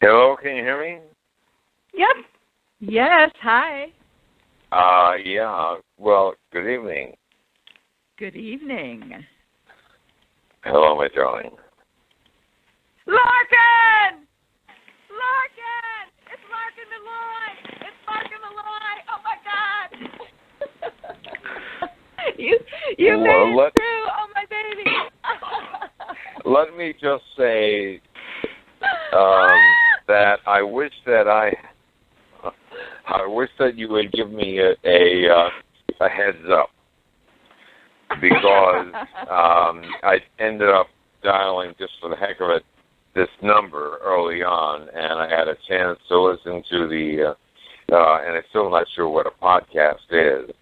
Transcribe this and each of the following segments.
Hello, can you hear me? Yep. Yes, hi. Yeah. Well, good evening. Good evening. Hello, my darling. Larkin! Larkin! It's Larkin Malloy! It's Larkin Malloy! Oh my God! you made it through! Oh my baby! Let me just say that I wish that you would give me a heads up, because I ended up dialing, just for the heck of it, this number early on, and I had a chance to listen to the and I'm still not sure what a podcast is,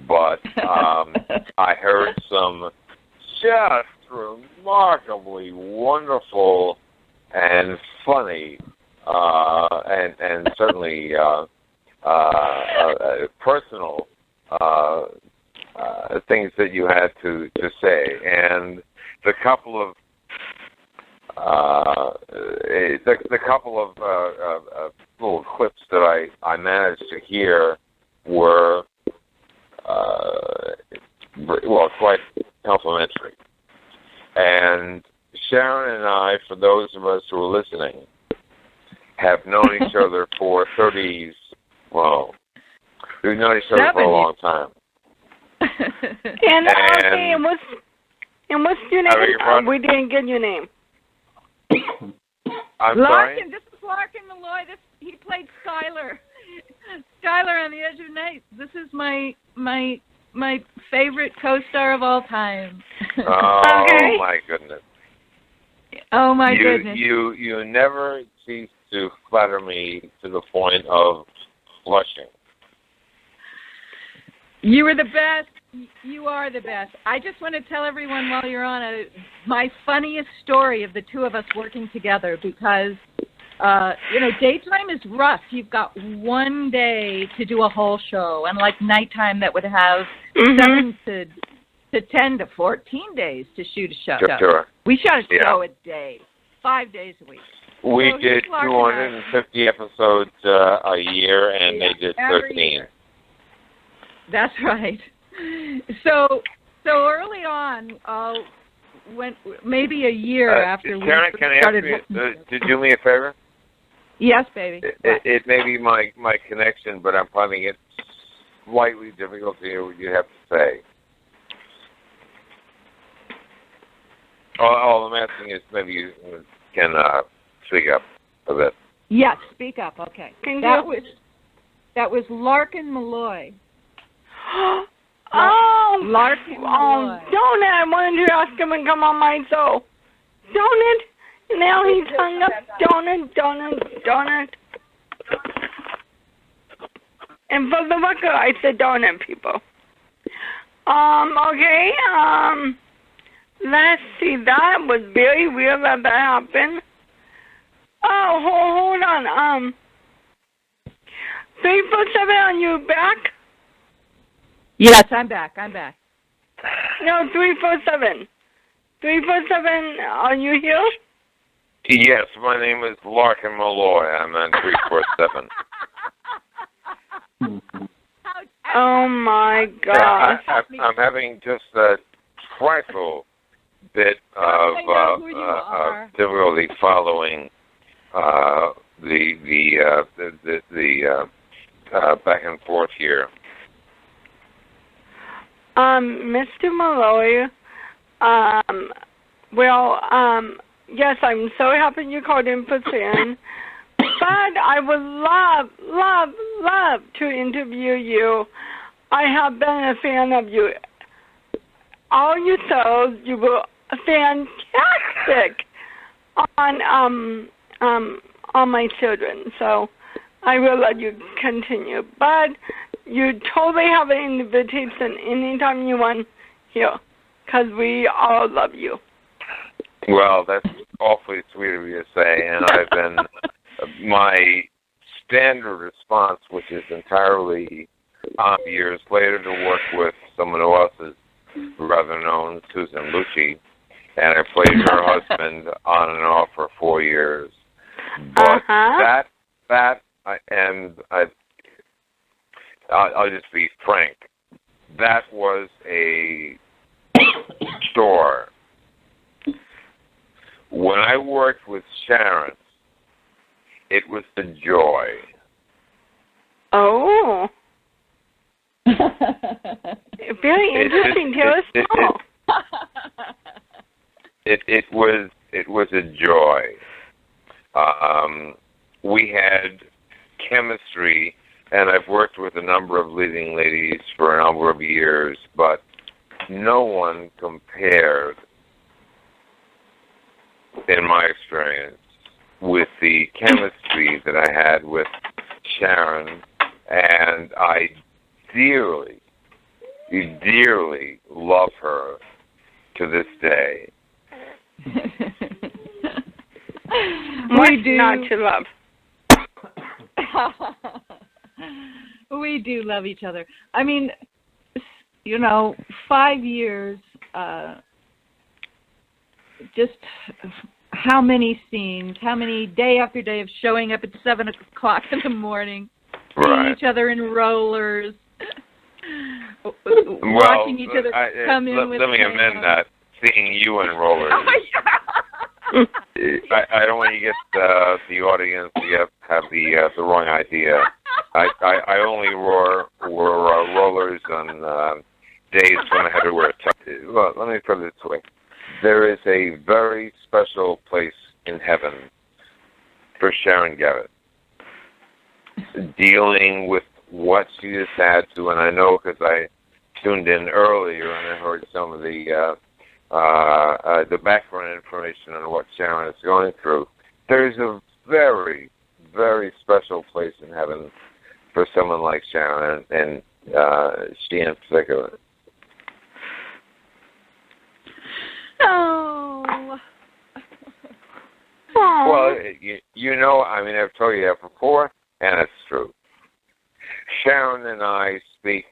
but I heard some just remarkably wonderful and funny and certainly personal things that you had to say, and the couple of little clips that I managed to hear were quite complimentary. And Sharon and I, for those of us who are listening, have known each other for 30s. Well, we've known each other for a long time. And what's your name? We didn't get your name. I'm Larkin, sorry? this is Larkin Malloy. He played Skylar. Skylar on The Edge of Night. This is my favorite co-star of all time. Oh, okay. my goodness. Oh, my goodness. You never cease to flatter me to the point of blushing. You were the best. You are the best. I just want to tell everyone while you're on my funniest story of the two of us working together, because, daytime is rough. You've got one day to do a whole show, and like nighttime that would have 7 to 10 to 14 days to shoot a show. Sure. We shot a show a day, 5 days a week. We did 250 episodes a year, and they did 13. Year. That's right. So early on, maybe a year after we Sharon, can I started. ask you to do me a favor? Yes, baby. It may be my connection, but I'm finding it slightly difficult to hear what you have to say. All I'm asking is maybe you can speak up a bit. Yes, speak up. Okay. That was Larkin Malloy. Larkin Malloy. Donut, I wanted to ask him to come on my show. Donut. Now he's hung up. Donut. And for the record, I said donut, people. Okay. Let's see. That was very weird that happened. Oh, hold on. 347, are you back? Yes, I'm back. No, 347. 347, are you here? Yes, my name is Larkin Malloy. I'm on 347. Oh, my gosh. I'm having just a trifle bit of difficulty following the back and forth here. Mr. Malloy, yes, I'm so happy you called in for Sharon, but I would love to interview you. I have been a fan of you. All your shows, you were fantastic on my children, so I will let you continue, but you totally have an invitation anytime you want here, because we all love you. Well, that's awfully sweet of you to say, and I've been, my standard response, which is entirely years later, to work with someone who else is rather known, Susan Lucci, and I played her husband on and off for 4 years. But I'll just be frank. That was a chore. When I worked with Sharon, it was a joy. Oh. Very interesting. Tell us more. It was a joy. We had chemistry, and I've worked with a number of leading ladies for a number of years, but no one compared, in my experience, with the chemistry that I had with Sharon, and I dearly love her to this day. We do not to love. We do love each other. I mean, 5 years, just how many scenes, how many day after day of showing up at 7 o'clock in the morning, seeing each other in rollers, watching each other come in with let me amend that. Seeing you in rollers. I don't want you to get the audience to have the wrong idea. I only wore rollers on days when I had to wear a tie. Well, let me put it this way. There is a very special place in heaven for Sharon Gabet, dealing with what she has had to, and I know because I tuned in earlier and I heard some of the background information on what Sharon is going through. There's a very, very special place in heaven for someone like Sharon, and she in particular. Oh. Well, I mean, I've told you that before, and it's true. Sharon and I speak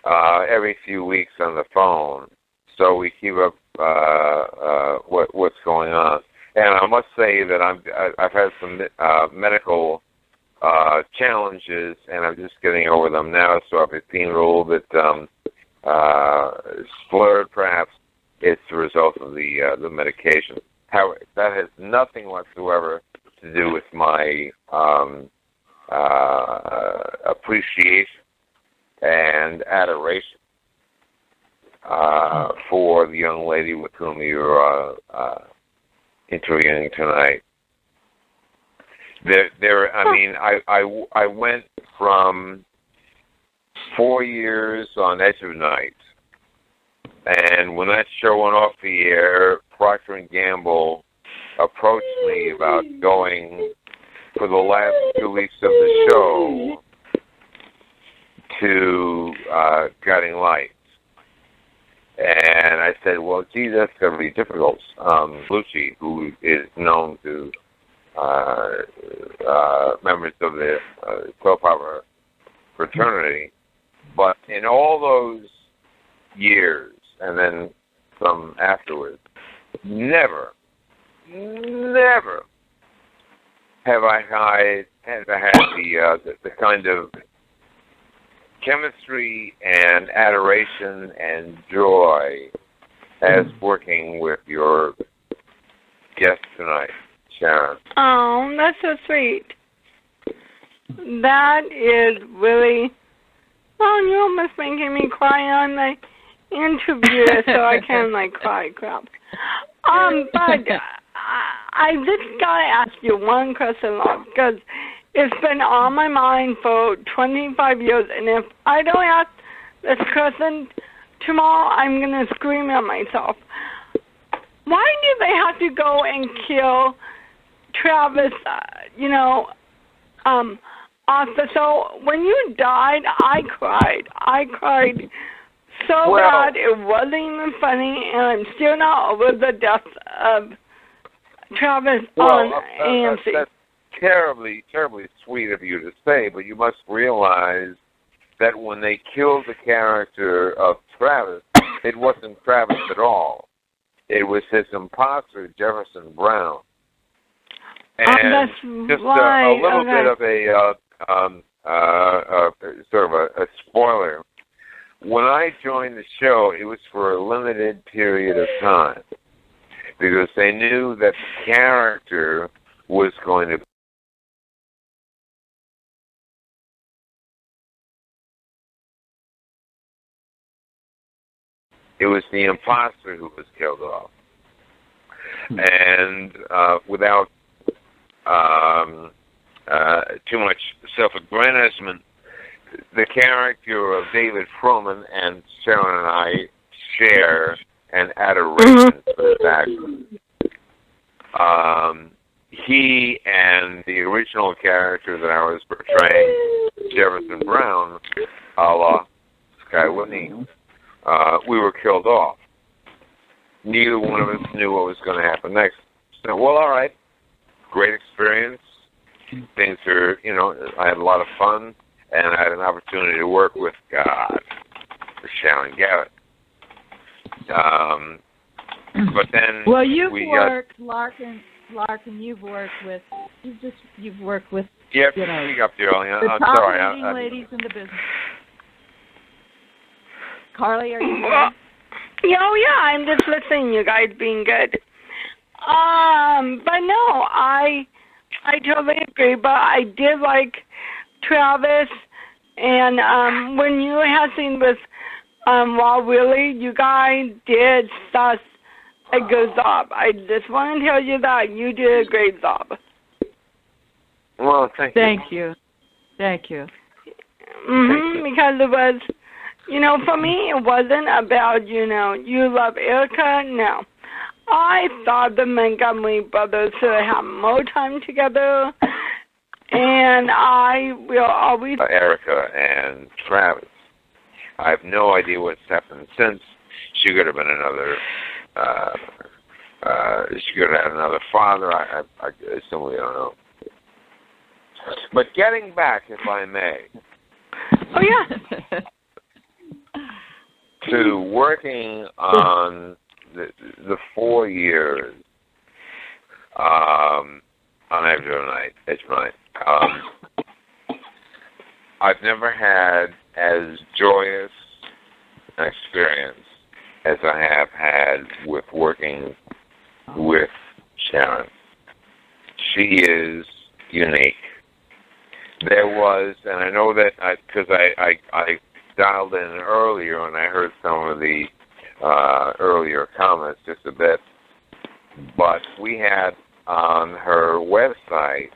every few weeks on the phone, so we keep up what's going on. And I must say that I've had some medical challenges, and I'm just getting over them now. So if it seems a little bit slurred, perhaps it's the result of the medication. However, that has nothing whatsoever to do with my appreciation and adoration for the young lady with whom you're interviewing tonight. I went from 4 years on Edge of Night, and when that show went off the air, Procter & Gamble approached me about going for the last 2 weeks of the show to Guiding Lights. And I said, well, gee, that's going to be difficult. Lucci, who is known to members of the soap opera fraternity, but in all those years, and then some afterwards, never have I had the kind of chemistry and adoration and joy as working with your guest tonight, Sharon. Oh, that's so sweet. That is really... Oh, you're almost making me cry on the interview, so I can cry crap. But I just gotta ask you one question, love, because it's been on my mind for 25 years, and if I don't ask this question tomorrow, I'm gonna scream at myself. Why did they have to go and kill Travis? So when you died, I cried. I cried so bad it wasn't even funny, and I'm still not over the death of Travis on AMC. That's terribly, terribly sweet of you to say, but you must realize that when they killed the character of Travis, it wasn't Travis at all. It was his imposter, Jefferson Brown. And that's just right. a little Okay. bit of sort of a spoiler. When I joined the show, it was for a limited period of time because they knew that the character was going to. It was the imposter who was killed off, and without too much self-aggrandizement, the character of David Froman and Sharon and I share an adoration for this actor. He and the original character that I was portraying, Jefferson Brown, a la Sky Whitney, we were killed off. Neither one of us knew what was going to happen next. So, well, all right, great experience. Things are, I had a lot of fun, and I had an opportunity to work with Sharon Gabet. But then, well, you've worked, Larkin. You've worked with. You've worked with. Yep. You got there. The I'm top sorry. leading ladies in the business. Carly, are you there? Yeah, I'm just listening. You guys being good. But no, I totally agree. But I did like Travis, and when you had seen with Wild Willie, you guys did such a good job. I just want to tell you that you did a great job. Well, thank you. Thank you. Because it was, for me, it wasn't about, you love Erica. No. I thought the Montgomery brothers should have more time together, and I will always... Erica and Travis. I have no idea what's happened since. She could have been another... she could have had another father. I simply don't know. But getting back, if I may... Oh, yeah. to working on the 4 years on Edge Night. I've never had as joyous an experience as I have had with working with Sharon. She is unique. There was, and I know that because I dialed in earlier and I heard some of the earlier comments just a bit, but we had on her website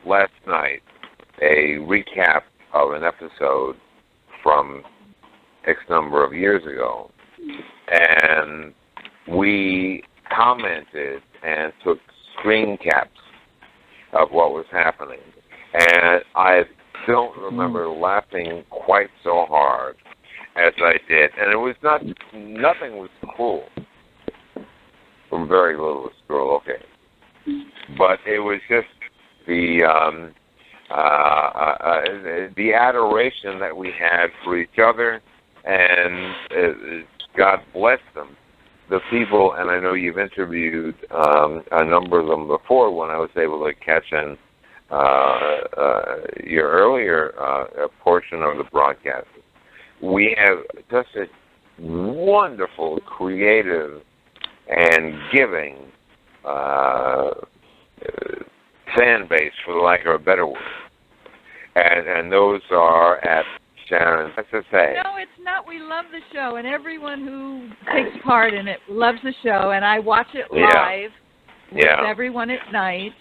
last night a recap of an episode from X number of years ago, and we commented and took screen caps of what was happening, and I don't remember laughing quite so hard as I did, and it was nothing was cruel. From very little was cruel, okay, but it was just the adoration that we had for each other, and God bless them, the people. And I know you've interviewed a number of them before when I was able to catch in your earlier portion of the broadcast. We have just a wonderful, creative, and giving fan base, for the lack of a better word. And those are at Sharon. That's to say. No, it's not. We love the show, and everyone who takes part in it loves the show. And I watch it live with everyone at night,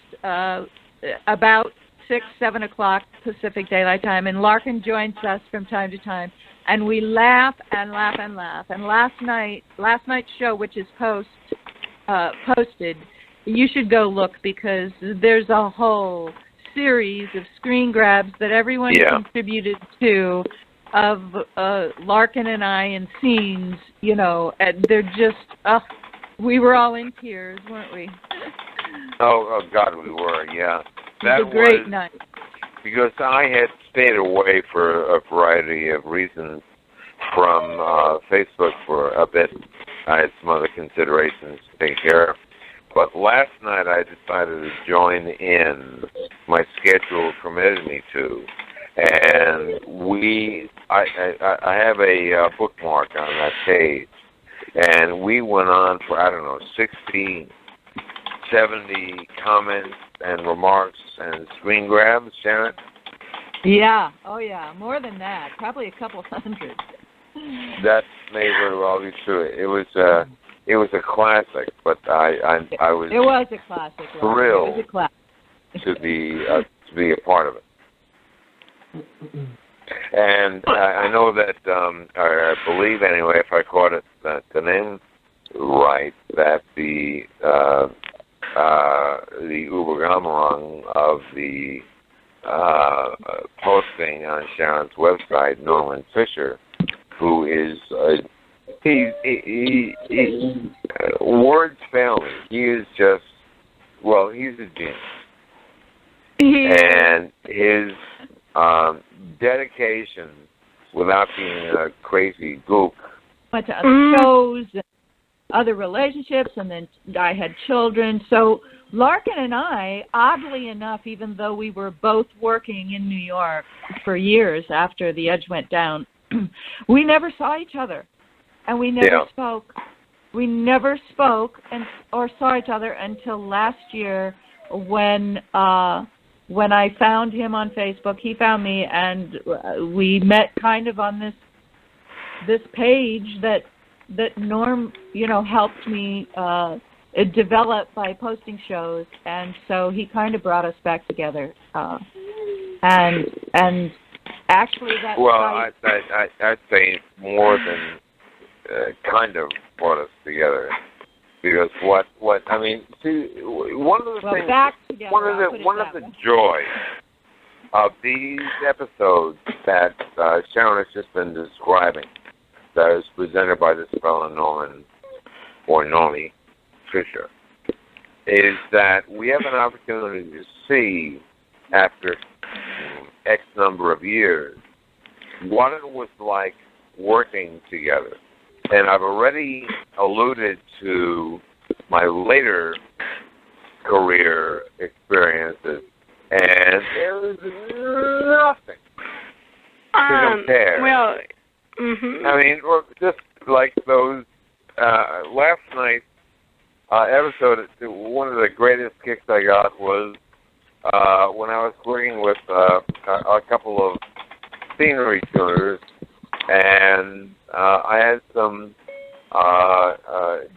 about 6, 7 o'clock Pacific Daylight Time. And Larkin joins us from time to time, and we laugh and laugh and laugh. And last night's show, which is posted, you should go look, because there's a whole series of screen grabs that everyone contributed to of Larkin and I in scenes, and they're just, we were all in tears, weren't we? Oh God, we were, yeah. That was a great night. Because I had stayed away for a variety of reasons from Facebook for a bit. I had some other considerations to take care of. But last night I decided to join in. My schedule permitted me to, and I have a bookmark on that page, and we went on for, I don't know, 60, 70 comments and remarks and screen grabs, Sharon. Yeah. Oh, yeah. More than that. Probably a couple hundred. That may very well be true. It was a classic, but I was. It was a classic. Thrilled it was a classic. to be a part of it. And I know that, I believe anyway, if I caught it, the name right, that the Ubergamerung of the posting on Sharon's website, Norman Fisher, who is he words fail me. He is just, well, he's a genius, and his dedication, without being a crazy gook. Went to other shows, and other relationships, and then I had children. So Larkin and I, oddly enough, even though we were both working in New York for years after the Edge went down, we never saw each other, and we never spoke. We never spoke or saw each other until last year when I found him on Facebook. He found me, and we met kind of on this page that Norm, helped me develop by posting shows, and so he kind of brought us back together. And actually, that I'd say more than kind of brought us together, because what I mean, see, one of the things, back together, one of the joys of these episodes that Sharon has just been describing, that is presented by this fellow Norman, or Normie Fisher, is that we have an opportunity to see, after X number of years, what it was like working together. And I've already alluded to my later career experiences, and there is nothing to compare. Well, I mean, just like those last night's episode, one of the greatest kicks I got was when I was working with a couple of scenery tuners, and I had some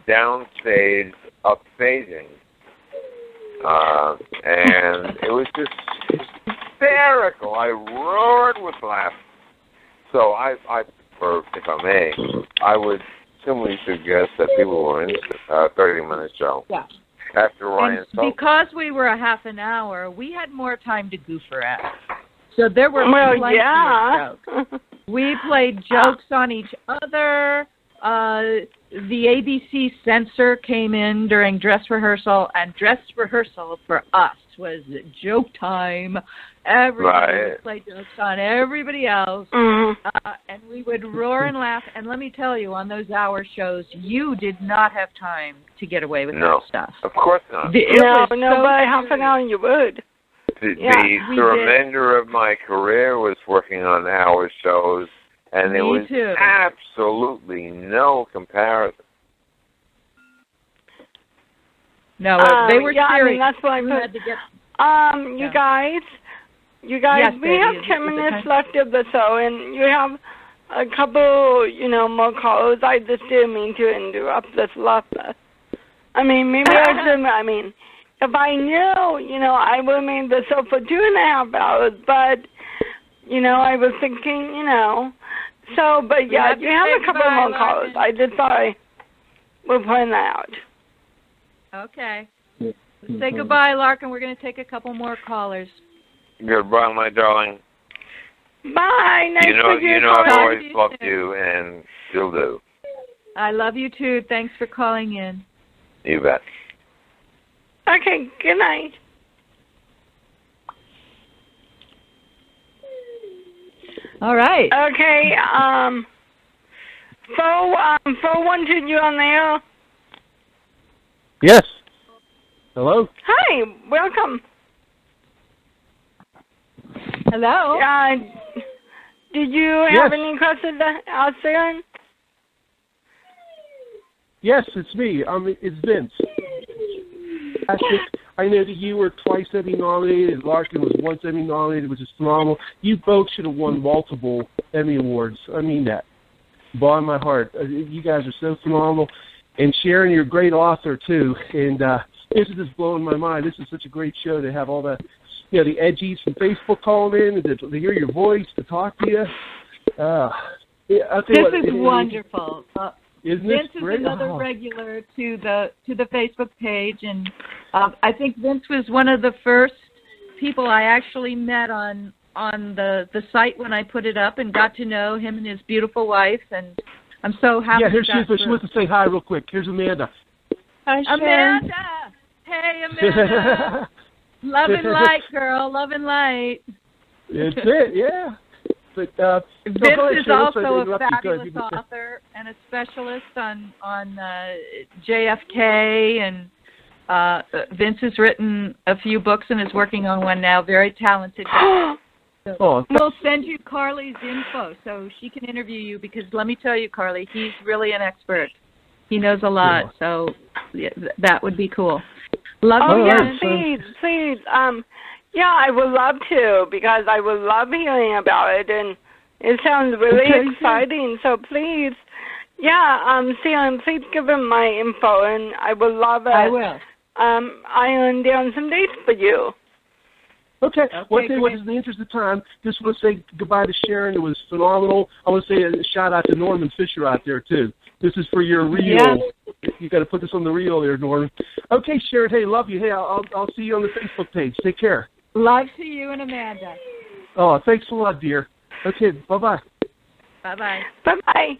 downstage upstaging, and it was just hysterical. I roared with laughter. So I or if I may, I would simply suggest that people were in a 30-minute show. Yeah. After Ryan spoke. Because we were a half an hour, we had more time to goof around. So there were plenty of jokes. We played jokes on each other. The ABC censor came in during dress rehearsal, and dress rehearsal for us was joke time. Everybody would play jokes on everybody else, and we would roar and laugh. And let me tell you, on those hour shows, you did not have time to get away with that stuff. Of course not. By half an hour you would. The remainder of my career was working on hour shows, and there was absolutely no comparison. No, they were serious. I mean, that's what I had to get. You guys, yes, we have 10 minutes left of the show, and you have a couple, more calls. I just didn't mean to interrupt this laughter. I mean, maybe if I knew, I would have made the show for 2.5 hours, but, I was thinking, So, but yeah, you have a couple more calls. I just thought I would point that out. Okay. Say goodbye, Larkin. We're going to take a couple more callers. Goodbye, my darling. Bye. Nice to hear you know I've always loved you, and still do. I love you, too. Thanks for calling in. You bet. Okay, good night. All right. Okay, Phone 412, you on there? Yes. Hello? Hi, welcome. Hello. Did you have any questions, Sharon? Yes, it's me. It's Vince. I know that you were twice Emmy nominated. Larkin was once Emmy nominated, which is phenomenal. You both should have won multiple Emmy awards. I mean that. Bottom of my heart. You guys are so phenomenal. And Sharon, you're a great author, too. And this is just blowing my mind. This is such a great show to have all the, the edgies from Facebook calling in, and to hear your voice, to talk to you. This is wonderful. Isn't Vince this is great? another regular to the Facebook page, and I think Vince was one of the first people I actually met on the site when I put it up, and got to know him and his beautiful wife, and I'm so happy. Yeah, here she is. She wants to say hi real quick. Here's Amanda. Hi, Sharon. Amanda. Hey, Amanda. Love and light, girl. Love and light. That's it. Yeah. But Vince is also a fabulous author and a specialist on JFK, and Vince has written a few books and is working on one now. Very talented guy. So we'll send you Carly's info so she can interview you, because let me tell you, Carly, he's really an expert. He knows a lot, so yeah, that would be cool. Love you. Yeah, please. Yeah, I would love to, because I would love hearing about it, and it sounds really exciting. So please, Sharon, please give him my info, and I would love it. I will. Iron down some dates for you. Okay. One thing, in the interest of time, just want to say goodbye to Sharon. It was phenomenal. I want to say a shout out to Norman Fisher out there, too. This is for your reel. Yeah. You got to put this on the reel there, Norman. Okay, Sharon. Hey, love you. Hey, I'll see you on the Facebook page. Take care. Love to you and Amanda. Oh, thanks a lot, dear. Okay, bye-bye. Bye-bye. Bye-bye.